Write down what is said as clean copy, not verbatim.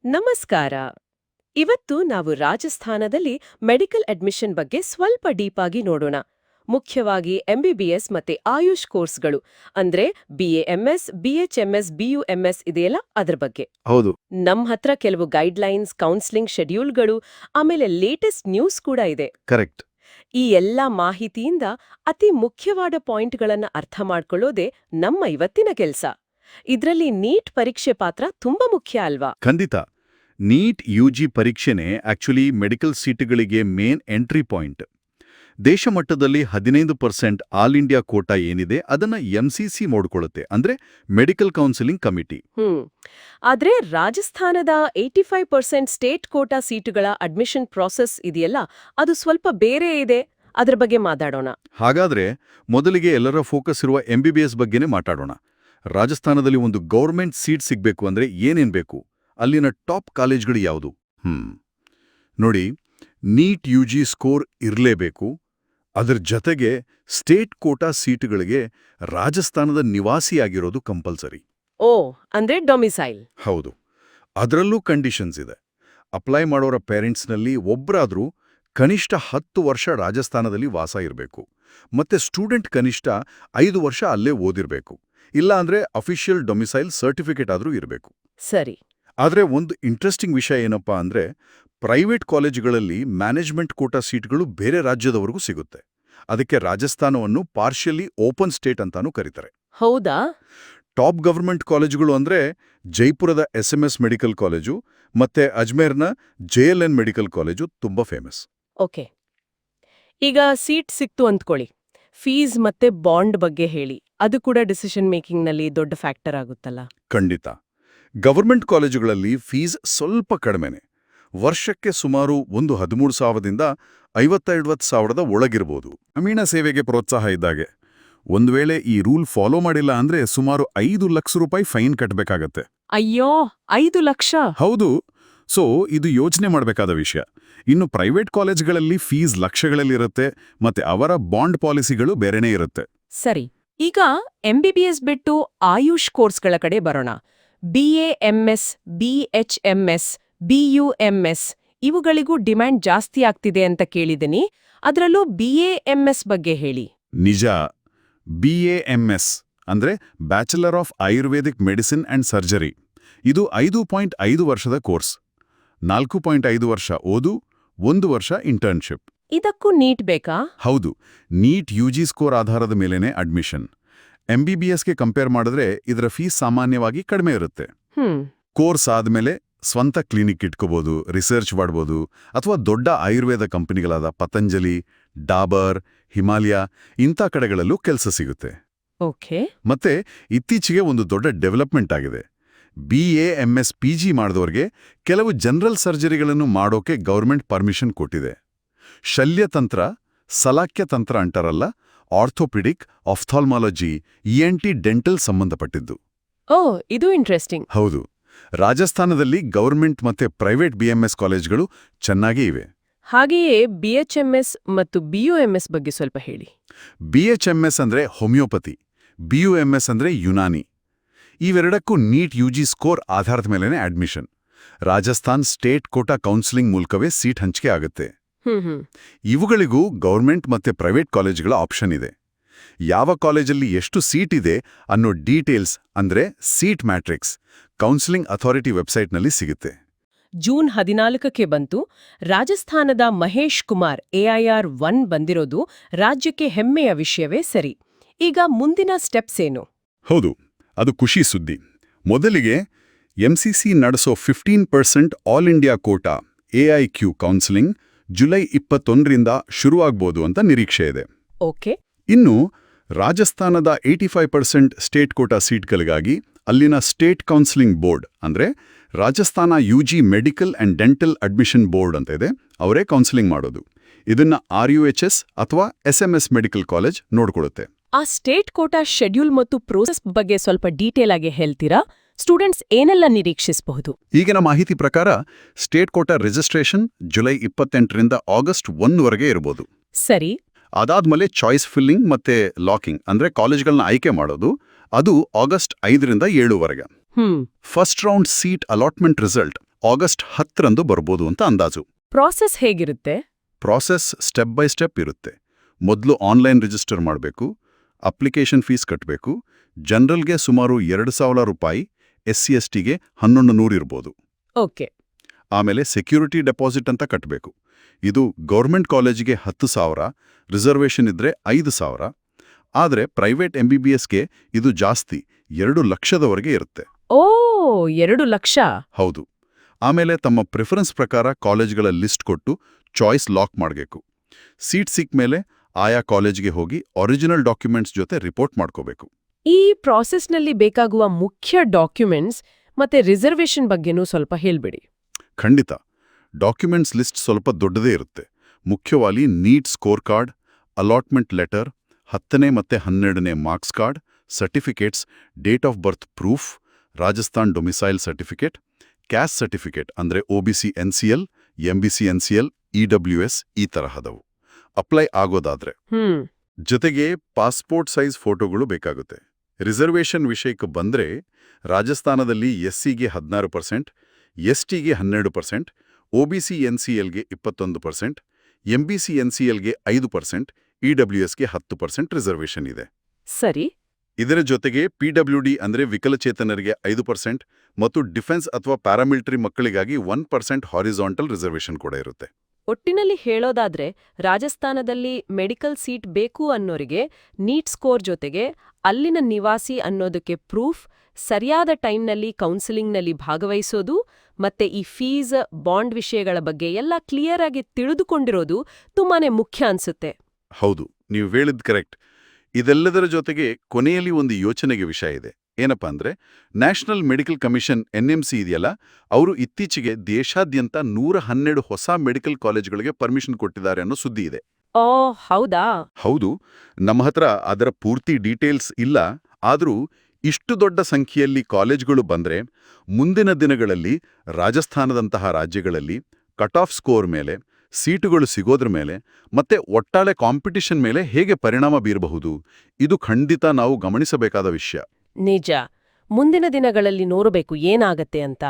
ನಮಸ್ಕಾರ. ಇವತ್ತು ನಾವು ರಾಜಸ್ಥಾನದಲ್ಲಿ ಮೆಡಿಕಲ್ ಅಡ್ಮಿಷನ್ ಬಗ್ಗೆ ಸ್ವಲ್ಪ ಡೀಪಾಗಿ ನೋಡೋಣ. ಮುಖ್ಯವಾಗಿ ಎಂಬಿಬಿಎಸ್ ಮತ್ತೆ ಆಯುಷ್ ಕೋರ್ಸ್ಗಳು ಅಂದ್ರೆ ಬಿಎಎಂಎಸ್, ಬಿಎಚ್ಎಂಎಸ್, ಬಿಯುಎಂಎಸ್ ಇದೆಯಲ್ಲ ಅದ್ರ ಬಗ್ಗೆ. ಹೌದು. ನಮ್ ಹತ್ರ ಕೆಲವು ಗೈಡ್ಲೈನ್ಸ್, ಕೌನ್ಸಿಲಿಂಗ್ ಶೆಡ್ಯೂಲ್ಗಳು, ಆಮೇಲೆ ಲೇಟೆಸ್ಟ್ ನ್ಯೂಸ್ ಕೂಡ ಇದೆ. ಕರೆಕ್ಟ್. ಈ ಎಲ್ಲಾ ಮಾಹಿತಿಯಿಂದ ಅತಿ ಮುಖ್ಯವಾದ ಪಾಯಿಂಟ್ಗಳನ್ನ ಅರ್ಥ ಮಾಡ್ಕೊಳ್ಳೋದೇ ನಮ್ಮ ಇವತ್ತಿನ ಕೆಲ್ಸ. ಇದ್ರಲ್ಲಿ ನೀಟ್ ಪರೀಕ್ಷೆ ಪಾತ್ರ ತುಂಬಾ ಮುಖ್ಯ ಅಲ್ವಾ? ಖಂಡಿತ. ನೀಟ್ ಯುಜಿ ಪರೀಕ್ಷೆನೇ ಆಕ್ಚುಲಿ ಮೆಡಿಕಲ್ ಸೀಟುಗಳಿಗೆ ಮೇನ್ ಎಂಟ್ರಿ ಪಾಯಿಂಟ್. ದೇಶ ಮಟ್ಟದಲ್ಲಿ 15% ಆಲ್ ಇಂಡಿಯಾ ಕೋಟಾ ಏನಿದೆ ಅದನ್ನ ಎಂಸಿಸಿ ನೋಡ್ಕೊಳ್ಳುತ್ತೆ, ಅಂದ್ರೆ ಮೆಡಿಕಲ್ ಕೌನ್ಸಿಲಿಂಗ್ ಕಮಿಟಿ. ಆದ್ರೆ ರಾಜಸ್ಥಾನದ 85% ಸ್ಟೇಟ್ ಕೋಟಾ ಸೀಟುಗಳ ಅಡ್ಮಿಷನ್ ಪ್ರಾಸೆಸ್ ಇದೆಯಲ್ಲ, ಅದು ಸ್ವಲ್ಪ ಬೇರೆ ಇದೆ. ಅದ್ರ ಬಗ್ಗೆ ಮಾತಾಡೋಣ. ಹಾಗಾದ್ರೆ ಮೊದಲಿಗೆ ಎಲ್ಲರ ಫೋಕಸ್ ಇರುವ ಎಂಬಿಬಿಎಸ್ ಬಗ್ಗೆನೇ ಮಾತಾಡೋಣ. ರಾಜಸ್ಥಾನದಲ್ಲಿ ಒಂದು ಗೌರ್ಮೆಂಟ್ ಸೀಟ್ ಸಿಗ್ಬೇಕು ಅಂದ್ರೆ ಏನೇನ್ ಬೇಕು? ಅಲ್ಲಿನ ಟಾಪ್ ಕಾಲೇಜ್ಗಳು ಯಾವುದು? ನೋಡಿ, ನೀಟ್ ಯುಜಿ ಸ್ಕೋರ್ ಇರಲೇಬೇಕು. ಅದರ ಜೊತೆಗೆ ಸ್ಟೇಟ್ ಕೋಟಾ ಸೀಟುಗಳಿಗೆ ರಾಜಸ್ಥಾನದ ನಿವಾಸಿಯಾಗಿರೋದು ಕಂಪಲ್ಸರಿ. ಓ, ಅಂದ್ರೆ ಡೊಮಿಸೈಲ್. ಹೌದು. ಅದರಲ್ಲೂ ಕಂಡೀಷನ್ಸ್ ಇದೆ. ಅಪ್ಲೈ ಮಾಡೋರ ಪೇರೆಂಟ್ಸ್ನಲ್ಲಿ ಒಬ್ಬರಾದ್ರೂ ಕನಿಷ್ಠ 10 ವರ್ಷ ರಾಜಸ್ಥಾನದಲ್ಲಿ ವಾಸ ಇರಬೇಕು. ಮತ್ತೆ ಸ್ಟೂಡೆಂಟ್ ಕನಿಷ್ಠ 5 ವರ್ಷ ಅಲ್ಲೇ ಓದಿರ್ಬೇಕು. ಇಲ್ಲ ಅಂದ್ರೆ ಅಫಿಷಿಯಲ್ ಡೊಮಿಸೈಲ್ ಸರ್ಟಿಫಿಕೇಟ್ ಆದ್ರೂ ಇರಬೇಕು. ಸರಿ. ಆದ್ರೆ ಒಂದು ಇಂಟ್ರೆಸ್ಟಿಂಗ್ ವಿಷಯ ಏನಪ್ಪಾ ಅಂದ್ರೆ, ಪ್ರೈವೇಟ್ ಕಾಲೇಜುಗಳಲ್ಲಿ ಮ್ಯಾನೇಜ್ಮೆಂಟ್ ಕೋಟಾ ಸೀಟ್ಗಳು ಬೇರೆ ರಾಜ್ಯದವರೆಗೂ ಸಿಗುತ್ತೆ. ಅದಕ್ಕೆ ರಾಜಸ್ಥಾನವನ್ನು ಪಾರ್ಷಿಯಲಿ ಓಪನ್ ಸ್ಟೇಟ್ ಅಂತಾನೂ ಕರೀತಾರೆ. ಹೌದಾ? ಟಾಪ್ ಗವರ್ಮೆಂಟ್ ಕಾಲೇಜುಗಳು ಅಂದ್ರೆ ಜೈಪುರದ SMS ಮೆಡಿಕಲ್ ಕಾಲೇಜು ಮತ್ತೆ ಅಜ್ಮೇರ್ನ JLN ಮೆಡಿಕಲ್ ಕಾಲೇಜು ತುಂಬಾ ಫೇಮಸ್. ಓಕೆ. ಈಗ ಸೀಟ್ ಸಿಕ್ತು ಅಂದ್ಕೊಳ್ಳಿ. ಫೀಸ್ ಮತ್ತೆ ಬಾಂಡ್ ಬಗ್ಗೆ ಹೇಳಿ. ಅದು ಕೂಡ ಡಿಸಿಷನ್ ಮೇಕಿಂಗ್ನಲ್ಲಿ ದೊಡ್ಡ ಫ್ಯಾಕ್ಟರ್ ಆಗುತ್ತಲ್ಲ? ಖಂಡಿತ. ಗವರ್ಮೆಂಟ್ ಕಾಲೇಜುಗಳಲ್ಲಿ ಫೀಸ್ ಸ್ವಲ್ಪ ಕಡಿಮೆನೆ. ವರ್ಷಕ್ಕೆ ಸುಮಾರು 13,000ದಿಂದ 50,000 ಒಳಗಿರ್ಬೋದು. ಗ್ರಾಮೀಣ ಸೇವೆಗೆ ಪ್ರೋತ್ಸಾಹ ಇದ್ದಾಗೆ. ಒಂದು ವೇಳೆ ಈ ರೂಲ್ ಫಾಲೋ ಮಾಡಿಲ್ಲ ಅಂದ್ರೆ ಸುಮಾರು 5 ಲಕ್ಷ ರೂಪಾಯಿ ಫೈನ್ ಕಟ್ಟಬೇಕಾಗತ್ತೆ. ಅಯ್ಯೋ, 5 ಲಕ್ಷ? ಹೌದು. ಸೊ ಇದು ಯೋಚನೆ ಮಾಡಬೇಕಾದ ವಿಷಯ. ಇನ್ನು ಪ್ರೈವೇಟ್ ಕಾಲೇಜ್ಗಳಲ್ಲಿ ಫೀಸ್ ಲಕ್ಷಗಳಲ್ಲಿರುತ್ತೆ, ಮತ್ತೆ ಅವರ ಬಾಂಡ್ ಪಾಲಿಸಿಗಳು ಬೇರೆನೇ ಇರುತ್ತೆ. ಸರಿ. ಈಗ ಎಂಬಿಬಿಎಸ್ ಬಿಟ್ಟು ಆಯುಷ್ ಕೋರ್ಸ್ಗಳ ಕಡೆ ಬರೋಣ. ಬಿಎಎಂಎಸ್, ಬಿಎಚ್ಎಂಎಸ್, ಬಿಯುಎಂಎಸ್ ಇವುಗಳಿಗೂ ಡಿಮ್ಯಾಂಡ್ ಜಾಸ್ತಿ ಆಗ್ತಿದೆ ಅಂತ ಕೇಳಿದ್ದೀನಿ. ಅದರಲ್ಲೂ ಬಿಎಎಂಎಸ್ ಬಗ್ಗೆ ಹೇಳಿ. ನಿಜ. BAMS ಅಂದ್ರೆ bachelor of Ayurvedic medicine and surgery. ಇದು 5.5 ವರ್ಷದ ಕೋರ್ಸ್. 4.5 ವರ್ಷ ಓದು, 1 ವರ್ಷ ಇಂಟರ್ನ್ಶಿಪ್. ಇದಕ್ಕೂ ನೀಟ್ ಬೇಕಾ? ಹೌದು. ನೀಟ್ ಯುಜಿ ಸ್ಕೋರ್ ಆಧಾರದ ಮೇಲೇನೆ ಅಡ್ಮಿಷನ್. MBBSಗೆ ಕಂಪೇರ್ ಮಾಡಿದ್ರೆ ಇದರ ಫೀಸ್ ಸಾಮಾನ್ಯವಾಗಿ ಕಡಿಮೆ ಇರುತ್ತೆ. ಕೋರ್ಸ್ ಆದ್ಮೇಲೆ ಸ್ವಂತ ಕ್ಲಿನಿಕ್ ಇಟ್ಕೋಬಹುದು, ರಿಸರ್ಚ್ ಮಾಡ್ಬೋದು, ಅಥವಾ ದೊಡ್ಡ ಆಯುರ್ವೇದ ಕಂಪನಿಗಳಾದ ಪತಂಜಲಿ, ಡಾಬರ್, ಹಿಮಾಲಯ ಇಂಥ ಕಡೆಗಳಲ್ಲೂ ಕೆಲಸ ಸಿಗುತ್ತೆ. ಓಕೆ. ಮತ್ತೆ ಇತ್ತೀಚೆಗೆ ಒಂದು ದೊಡ್ಡ ಡೆವಲಪ್ಮೆಂಟ್ ಆಗಿದೆ. BAMS PG ಮಾಡಿದವ್ರಿಗೆ ಕೆಲವು ಜನರಲ್ ಸರ್ಜರಿಗಳನ್ನು ಮಾಡೋಕೆ ಗೌರ್ಮೆಂಟ್ ಪರ್ಮಿಷನ್ ಕೊಟ್ಟಿದೆ. ಶಲ್ಯತಂತ್ರ, ಸಲಾಕ್ಯತಂತ್ರ ಅಂತಾರಲ್ಲ, ಆರ್ಥೋಪಿಡಿಕ್, ಆಫ್ಥಾಲ್ಮಾಲಜಿ, ENT ಡೆಂಟಲ್ ಸಂಬಂಧಪಟ್ಟಿದ್ದು. ಓ, ಇದು ಇಂಟ್ರೆಸ್ಟಿಂಗ್. ಹೌದು. ರಾಜಸ್ಥಾನದಲ್ಲಿ ಗೌರ್ಮೆಂಟ್ ಮತ್ತೆ ಪ್ರೈವೇಟ್ BMS ಕಾಲೇಜ್ಗಳು ಚೆನ್ನಾಗೇ ಇವೆ. ಹಾಗೆಯೇ ಬಿಎಚ್ಎಂಎಸ್ ಮತ್ತು ಬಿಯುಎಂಎಸ್ ಬಗ್ಗೆ ಸ್ವಲ್ಪ ಹೇಳಿ. BHMS ಅಂದ್ರೆ ಹೋಮಿಯೋಪತಿ, BUMS ಅಂದ್ರೆ ಯುನಾನಿ. ಇವೆರಡಕ್ಕೂ ನೀಟ್ ಯುಜಿ ಸ್ಕೋರ್ ಆಧಾರದ ಮೇಲೆನೆ admission. Rajasthan state quota counselling ಮೂಲಕವೇ ಸೀಟ್ ಹಂಚಿಕೆ ಆಗುತ್ತೆ. ಇವುಗಳಿಗೂ ಗೌರ್ಮೆಂಟ್ ಮತ್ತೆ ಪ್ರೈವೇಟ್ ಕಾಲೇಜುಗಳ ಆಪ್ಷನ್ ಇದೆ. ಯಾವ ಕಾಲೇಜಲ್ಲಿ ಎಷ್ಟು ಸೀಟ್ ಇದೆ ಅನ್ನೋ ಡೀಟೇಲ್ಸ್ ಅಂದ್ರೆ ಸೀಟ್ ಮ್ಯಾಟ್ರಿಕ್ಸ್ ಕೌನ್ಸಿಲಿಂಗ್ ಅಥಾರಿಟಿ ವೆಬ್ಸೈಟ್ನಲ್ಲಿ ಸಿಗುತ್ತೆ. ಜೂನ್ 14ಕ್ಕೆ ಬಂತು. ರಾಜಸ್ಥಾನದ ಮಹೇಶ್ ಕುಮಾರ್ AIR 1 ಬಂದಿರೋದು ರಾಜ್ಯಕ್ಕೆ ಹೆಮ್ಮೆಯ ವಿಷಯವೇ ಸರಿ. ಈಗ ಮುಂದಿನ ಸ್ಟೆಪ್ಸ್ ಏನು? ಹೌದು, ಅದು ಖುಷಿ ಸುದ್ದಿ. ಮೊದಲಿಗೆ MCC ನಡೆಸೋ 15% all India quota AIQ counselling July 21ರಿಂದ ಶುರುವಾಗ್ಬೋದು ಅಂತ ನಿರೀಕ್ಷೆ ಇದೆ. ಓಕೆ. ಇನ್ನು ರಾಜಸ್ಥಾನದ 85% ಸ್ಟೇಟ್ ಕೋಟಾ ಸೀಟ್ಗಳಿಗಾಗಿ ಅಲ್ಲಿನ ಸ್ಟೇಟ್ ಕೌನ್ಸಿಲಿಂಗ್ ಬೋರ್ಡ್ ಅಂದ್ರೆ Rajasthan UG medical and dental admission board ಅಂತ ಇದೆ, ಅವರೇ ಕೌನ್ಸಿಲಿಂಗ್ ಮಾಡೋದು. ಇದನ್ನ RUHS ಅಥವಾ SMS ಮೆಡಿಕಲ್ ಕಾಲೇಜ್ ನೋಡ್ಕೊಳ್ಳುತ್ತೆ. ಆ ಸ್ಟೇಟ್ ಕೋಟಾ ಶೆಡ್ಯೂಲ್ ಮತ್ತು ಪ್ರೋಸೆಸ್ ಬಗ್ಗೆ ಸ್ವಲ್ಪ ಡೀಟೇಲ್ ಆಗಿ ಹೇಳ್ತೀರಾ? ಸ್ಟೂಡೆಂಟ್ಸ್ ಏನೆಲ್ಲ ನಿರೀಕ್ಷಿಸಬಹುದು? ಈಗಿನ ಮಾಹಿತಿ ಪ್ರಕಾರ ಸ್ಟೇಟ್ ಕೋಟಾ ರಿಜಿಸ್ಟ್ರೇಷನ್ ಜುಲೈ 28ರಿಂದ ಆಗಸ್ಟ್ 1ವರೆಗೆ ಇರಬಹುದು. ಸರಿ. ಅದಾದ್ಮೇಲೆ ಚಾಯ್ಸ್ ಫಿಲ್ಲಿಂಗ್ ಮತ್ತೆ ಲಾಕಿಂಗ್ ಅಂದ್ರೆ ಕಾಲೇಜ್ಗಳನ್ನ ಆಯ್ಕೆ ಮಾಡೋದು, ಅದು ಆಗಸ್ಟ್ 5ರಿಂದ 7ವರೆಗೆ. First round seat allotment result August 10ರಂದು ಬರ್ಬೋದು ಅಂತ ಅಂದಾಜು. ಪ್ರಾಸೆಸ್ ಹೇಗಿರುತ್ತೆ? ಪ್ರಾಸೆಸ್ ಸ್ಟೆಪ್ ಬೈ ಸ್ಟೆಪ್ ಇರುತ್ತೆ. ಮೊದಲು ಆನ್ಲೈನ್ ರಿಜಿಸ್ಟರ್ ಮಾಡಬೇಕು, ಅಪ್ಲಿಕೇಶನ್ ಫೀಸ್ ಕಟ್ಟಬೇಕು. ಜನರಲ್ಗೆ ಸುಮಾರು 2,000 ರೂಪಾಯಿ, SC/STಗೆ 1,100 ಇರ್ಬೋದು. ಓಕೆ. ಆಮೇಲೆ ಸೆಕ್ಯೂರಿಟಿ ಡೆಪಾಸಿಟ್ ಅಂತ ಕಟ್ಟಬೇಕು. ಇದು ಗೌರ್ಮೆಂಟ್ ಕಾಲೇಜಿಗೆ 10,000, ರಿಸರ್ವೇಷನ್ ಇದ್ರೆ 5,000. ಆದರೆ ಪ್ರೈವೇಟ್ MBBSಗೆ ಇದು ಜಾಸ್ತಿ, 2 ಲಕ್ಷದವರೆಗೆ ಇರುತ್ತೆ. ಓ, 2 ಲಕ್ಷ. ಹೌದು. ಆಮೇಲೆ ತಮ್ಮ ಪ್ರಿಫರೆನ್ಸ್ ಪ್ರಕಾರ ಕಾಲೇಜ್ಗಳ ಲಿಸ್ಟ್ ಕೊಟ್ಟು ಚಾಯ್ಸ್ ಲಾಕ್ ಮಾಡಬೇಕು. ಸೀಟ್ ಸಿಕ್ಕ ಮೇಲೆ ಆಯಾ ಕಾಲೇಜ್ಗೆ ಹೋಗಿ ಒರಿಜಿನಲ್ ಡಾಕ್ಯುಮೆಂಟ್ಸ್ ಜೊತೆ ರಿಪೋರ್ಟ್ ಮಾಡ್ಕೋಬೇಕು. ಈ ಪ್ರಾಸೆಸ್ನಲ್ಲಿ ಬೇಕಾಗುವ ಮುಖ್ಯ ಡಾಕ್ಯುಮೆಂಟ್ಸ್ ಮತ್ತೆ ರಿಸರ್ವೇಷನ್ ಬಗ್ಗೆನೂ ಸ್ವಲ್ಪ ಹೇಳ್ಬಿಡಿ. ಖಂಡಿತ. ಡಾಕ್ಯುಮೆಂಟ್ಸ್ ಲಿಸ್ಟ್ ಸ್ವಲ್ಪ ದೊಡ್ಡದೇ ಇರುತ್ತೆ. ಮುಖ್ಯವಾಗಿ NEET score card, allotment letter, 10ನೇ ಮತ್ತೆ 12ನೇ marks card, certificates, date of birth proof, Rajasthan domicile certificate, caste certificate ಅಂದ್ರೆ OBC NCL, MBC NCL, EWS ಈ ತರಹದವು ಅಪ್ಲೈ ಆಗೋದಾದ್ರೆ. ಜೊತೆಗೆ ಪಾಸ್ಪೋರ್ಟ್ ಸೈಜ್ ಫೋಟೋಗಳು ಬೇಕಾಗುತ್ತೆ. ರಿಸರ್ವೇಷನ್ ವಿಷಯಕ್ಕೆ ಬಂದ್ರೆ ರಾಜಸ್ಥಾನದಲ್ಲಿ SCಗೆ 16%, STಗೆ 12%, OBC NCLಗೆ 21%, MBC NCLಗೆ 5%, EWSಗೆ 10% ರಿಸರ್ವೇಷನ್ ಇದೆ. ಸರಿ. ಇದರ ಜೊತೆಗೆ PWD ಅಂದ್ರೆ ವಿಕಲಚೇತನರಿಗೆ 5% ಮತ್ತು ಡಿಫೆನ್ಸ್ ಅಥವಾ ಪ್ಯಾರಾಮಿಲಿಟರಿ ಮಕ್ಕಳಿಗಾಗಿ 1% ಹಾರಿಜಾಂಟಲ್ ರಿಸರ್ವೇಷನ್ ಕೂಡ ಇರುತ್ತೆ. ಒಟ್ಟಿನಲ್ಲಿ ಹೇಳೋದಾದ್ರೆ ರಾಜಸ್ಥಾನದಲ್ಲಿ ಮೆಡಿಕಲ್ ಸೀಟ್ ಬೇಕು ಅನ್ನೋರಿಗೆ ನೀಟ್ ಸ್ಕೋರ್ ಜೊತೆಗೆ ಅಲ್ಲಿನ ನಿವಾಸಿ ಅನ್ನೋದಕ್ಕೆ ಪ್ರೂಫ್, ಸರಿಯಾದ ಟೈಮ್ನಲ್ಲಿ ಕೌನ್ಸಿಲಿಂಗ್ನಲ್ಲಿ ಭಾಗವಹಿಸೋದು ಮತ್ತೆ ಈ ಫೀಸ್, ಬಾಂಡ್ ವಿಷಯಗಳ ಬಗ್ಗೆ ಎಲ್ಲ ಕ್ಲಿಯರ್ ಆಗಿ ತಿಳಿದುಕೊಂಡಿರೋದು ತುಂಬಾನೇ ಮುಖ್ಯ ಅನ್ಸುತ್ತೆ. ಹೌದು, ನೀವು ಹೇಳಿದ್ ಕರೆಕ್ಟ್. ಇದೆಲ್ಲದರ ಜೊತೆಗೆ ಕೊನೆಯಲ್ಲಿ ಒಂದು ಯೋಚನೆಗೆ ವಿಷಯ ಇದೆ. ಏನಪ್ಪಾ ಅಂದ್ರೆ ನ್ಯಾಷನಲ್ ಮೆಡಿಕಲ್ ಕಮಿಷನ್ NMC ಇದೆಯಲ್ಲ, ಅವರು ಇತ್ತೀಚೆಗೆ ದೇಶಾದ್ಯಂತ 112 ಹೊಸ ಮೆಡಿಕಲ್ ಕಾಲೇಜುಗಳಿಗೆ ಪರ್ಮಿಷನ್ ಕೊಟ್ಟಿದ್ದಾರೆ ಅನ್ನೋ ಸುದ್ದಿ ಇದೆ. ಓ, ಹೌದಾ? ಹೌದು. ನಮ್ಮ ಹತ್ರ ಅದರ ಪೂರ್ತಿ ಡೀಟೇಲ್ಸ್ ಇಲ್ಲ. ಆದರೂ ಇಷ್ಟು ದೊಡ್ಡ ಸಂಖ್ಯೆಯಲ್ಲಿ ಕಾಲೇಜುಗಳು ಬಂದ್ರೆ ಮುಂದಿನ ದಿನಗಳಲ್ಲಿ ರಾಜಸ್ಥಾನದಂತಹ ರಾಜ್ಯಗಳಲ್ಲಿ ಕಟ್ ಆಫ್ ಸ್ಕೋರ್ ಮೇಲೆ, ಸೀಟುಗಳು ಸಿಗೋದ್ರ ಮೇಲೆ ಮತ್ತೆ ಒಟ್ಟಾರೆ ಕಾಂಪಿಟಿಷನ್ ಮೇಲೆ ಹೇಗೆ ಪರಿಣಾಮ ಬೀರಬಹುದು, ಇದು ಖಂಡಿತ ನಾವು ಗಮನಿಸಬೇಕಾದ ವಿಷಯ. ನಿಜ. ಮುಂದಿನ ದಿನಗಳಲ್ಲಿ ನೋಡಬೇಕು ಏನಾಗತ್ತೆ ಅಂತ.